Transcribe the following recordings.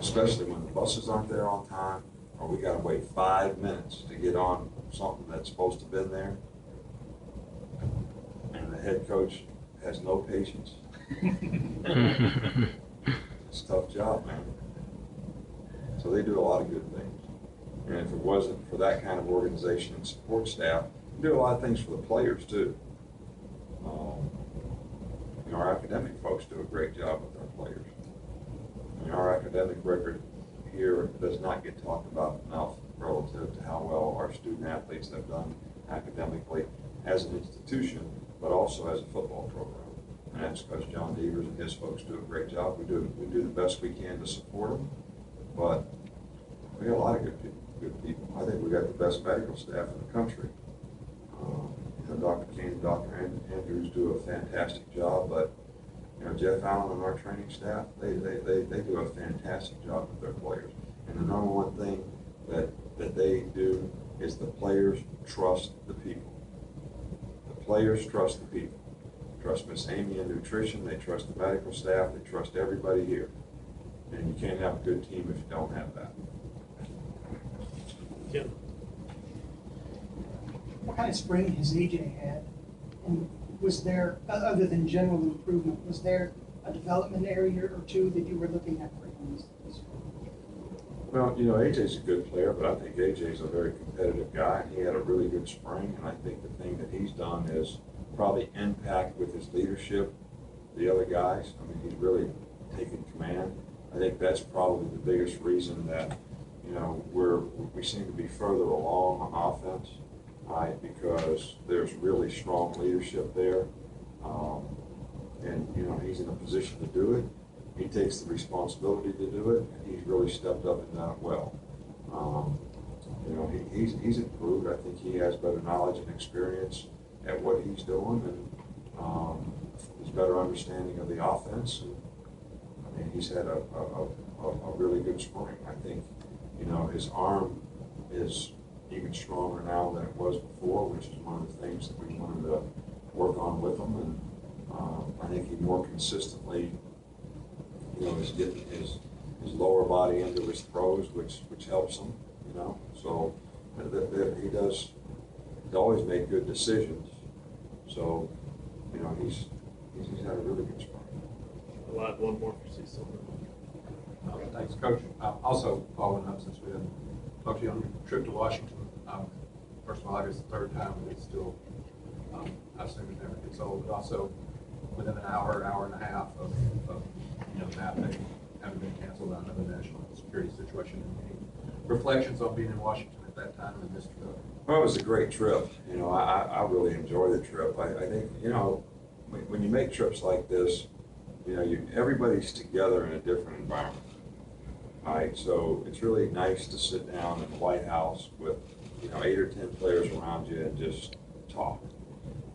especially when the buses aren't there on time, or we gotta wait 5 minutes to get on something that's supposed to have been there, and the head coach has no patience. It's a tough job, man. So they do a lot of good things. And if it wasn't for that kind of organization and support staff, we do a lot of things for the players too. Our academic folks do a great job with our players. Our academic record here does not get talked about enough relative to how well our student athletes have done academically as an institution, but also as a football program. And that's because John Devers and his folks do a great job. We do the best we can to support them, but we got a lot of good people. I think we got the best medical staff in the country. Dr. King and Dr. Andrews do a fantastic job, but Jeff Allen and our training staff, they do a fantastic job with their players. And the number one thing that they do is the players trust the people. The players trust the people. They trust Miss Amy in nutrition, they trust the medical staff, they trust everybody here. And you can't have a good team if you don't have that. Yeah. What kind of spring has AJ had? And was there, other than general improvement, was there a development area or two that you were looking at for him this spring? Well, AJ's a good player, but I think AJ's a very competitive guy, and he had a really good spring. And I think the thing that he's done is probably impact with his leadership the other guys. I mean, he's really taken command. I think that's probably the biggest reason that we seem to be further along on offense. Right, because there's really strong leadership there, and he's in a position to do it. He takes the responsibility to do it, and he's really stepped up and done it well. He's improved. I think he has better knowledge and experience at what he's doing, and his better understanding of the offense. And I mean, he's had a really good spring. I think his arm is even stronger now than it was before, which is one of the things that we wanted to work on with him. And I think he more consistently, is getting his lower body into his throws, which helps him. So he's always made good decisions. So he's had a really good spring. I'll add one more for Cecil. Thanks, Coach. Also following up, since we haven't talked to you on your trip to Washington. First of all, I guess the third time, but it's still, I assume it never gets old. But also, within an hour and a half of that having been canceled on another national security situation. Any reflections on being in Washington at that time and this trip? Well, it was a great trip. I really enjoyed the trip. I think when you make trips like this, everybody's together in a different environment. All right, so it's really nice to sit down in the White House with 8 or 10 players around you and just talk.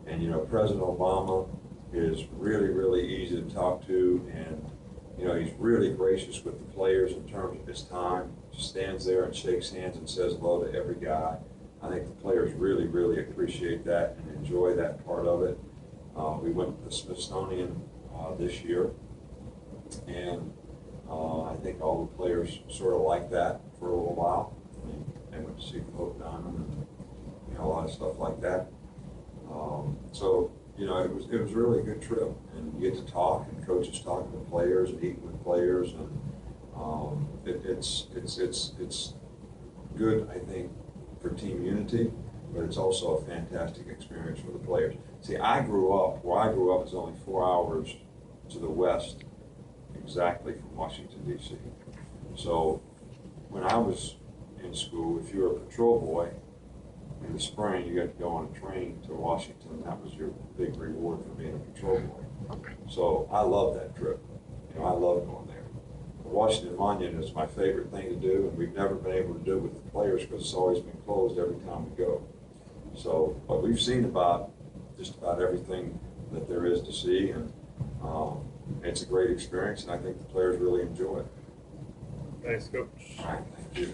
And President Obama is really, really easy to talk to, and he's really gracious with the players in terms of his time. Just stands there and shakes hands and says hello to every guy. I think the players really, really appreciate that and enjoy that part of it. We went to the Smithsonian this year, and I think all the players sort of like that for a little while. I mean, they went to see the Hope Diamond and a lot of stuff like that. So it was really a good trip, and you get to talk, and coaches talking to players and eating with players, and it's good, I think, for team unity, but it's also a fantastic experience for the players. See, where I grew up is only 4 hours to the west, exactly from Washington, D.C. So when I was in school, if you were a patrol boy, in the spring you got to go on a train to Washington. That was your big reward for being a patrol boy. So I love that trip. I love going there. The Washington Monument is my favorite thing to do, and we've never been able to do it with the players because it's always been closed every time we go. So, but we've seen just about everything that there is to see, and it's a great experience, and I think the players really enjoy it. Thanks, Coach. All right, thank you.